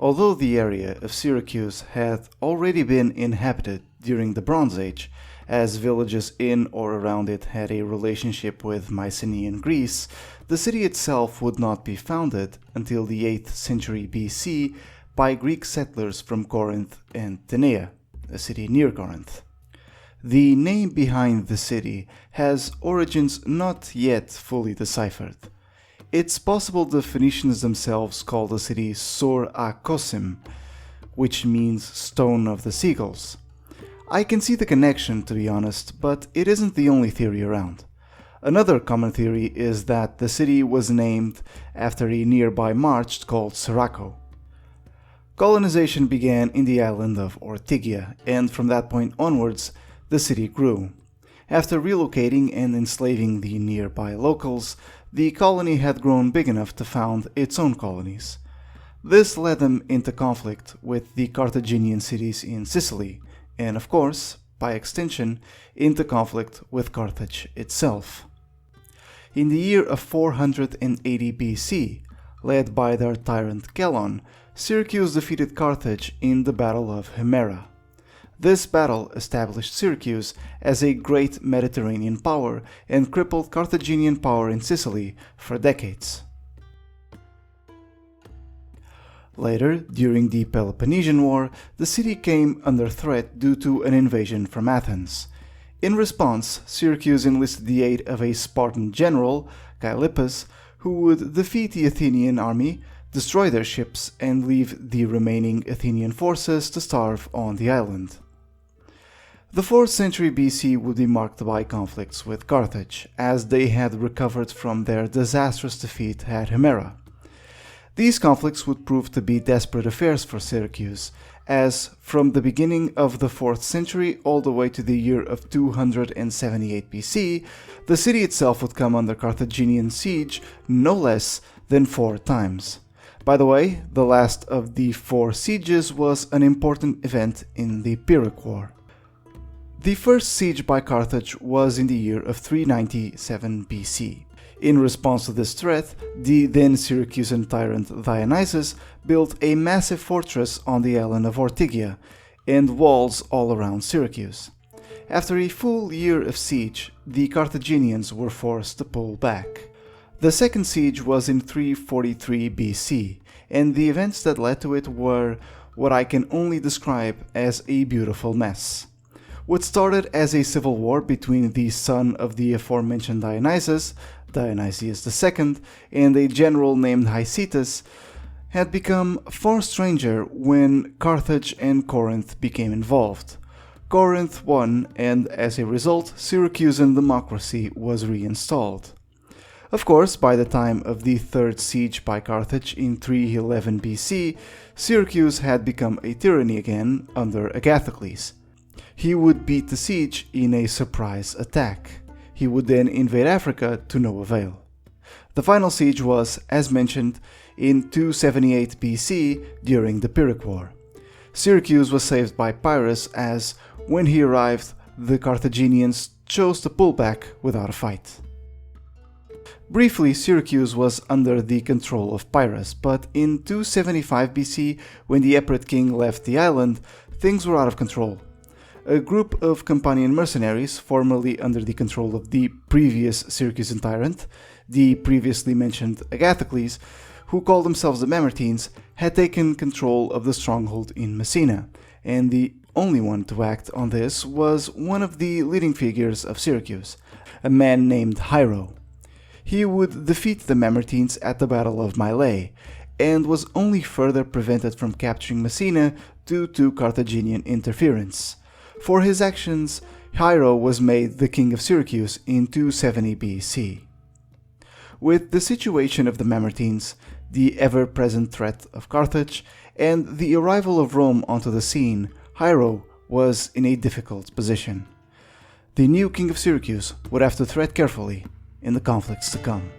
Although the area of Syracuse had already been inhabited during the Bronze Age, as villages in or around it had a relationship with Mycenaean Greece, the city itself would not be founded until the 8th century BC by Greek settlers from Corinth and Tenea, a city near Corinth. The name behind the city has origins not yet fully deciphered. It's possible the Phoenicians themselves called the city Sor a Kosim, which means Stone of the Seagulls. I can see the connection, to be honest, but it isn't the only theory around. Another common theory is that the city was named after a nearby march called Syracuse. Colonization began in the island of Ortygia, and from that point onwards, the city grew. After relocating and enslaving the nearby locals, the colony had grown big enough to found its own colonies. This led them into conflict with the Carthaginian cities in Sicily, and of course, by extension, into conflict with Carthage itself. In the year of 480 BC, led by their tyrant Colin, Syracuse defeated Carthage in the Battle of Himera. This battle established Syracuse as a great Mediterranean power and crippled Carthaginian power in Sicily for decades. Later, during the Peloponnesian War, the city came under threat due to an invasion from Athens. In response, Syracuse enlisted the aid of a Spartan general, Gylippus, who would defeat the Athenian army, destroy their ships, and leave the remaining Athenian forces to starve on the island. The 4th century BC would be marked by conflicts with Carthage, as they had recovered from their disastrous defeat at Himera. These conflicts would prove to be desperate affairs for Syracuse, as from the beginning of the 4th century all the way to the year of 278 BC, the city itself would come under Carthaginian siege no less than 4 times. By the way, the last of the 4 sieges was an important event in the Punic War. The first siege by Carthage was in the year of 397 BC. In response to this threat, the then Syracusan tyrant Dionysus built a massive fortress on the island of Ortygia and walls all around Syracuse. After a full year of siege, the Carthaginians were forced to pull back. The second siege was in 343 BC, and the events that led to it were what I can only describe as a beautiful mess. What started as a civil war between the son of the aforementioned Dionysus, Dionysius II, and a general named Hicetus, had become far stranger when Carthage and Corinth became involved. Corinth won, and as a result, Syracusan democracy was reinstalled. Of course, by the time of the third siege by Carthage in 311 BC, Syracuse had become a tyranny again under Agathocles. He would beat the siege in a surprise attack. He would then invade Africa to no avail. The final siege was, as mentioned, in 278 BC during the Punic War. Syracuse was saved by Pyrrhus as, when he arrived, the Carthaginians chose to pull back without a fight. Briefly, Syracuse was under the control of Pyrrhus, but in 275 BC, when the Epirate king left the island, things were out of control. A group of Campanian mercenaries, formerly under the control of the previous Syracusan tyrant, the previously mentioned Agathocles, who called themselves the Mamertines, had taken control of the stronghold in Messina, and the only one to act on this was one of the leading figures of Syracuse, a man named Hiero. He would defeat the Mamertines at the Battle of Mylae, and was only further prevented from capturing Messina due to Carthaginian interference. For his actions, Hiero was made the king of Syracuse in 270 BC. With the situation of the Mamertines, the ever-present threat of Carthage, and the arrival of Rome onto the scene, Hiero was in a difficult position. The new king of Syracuse would have to tread carefully in the conflicts to come.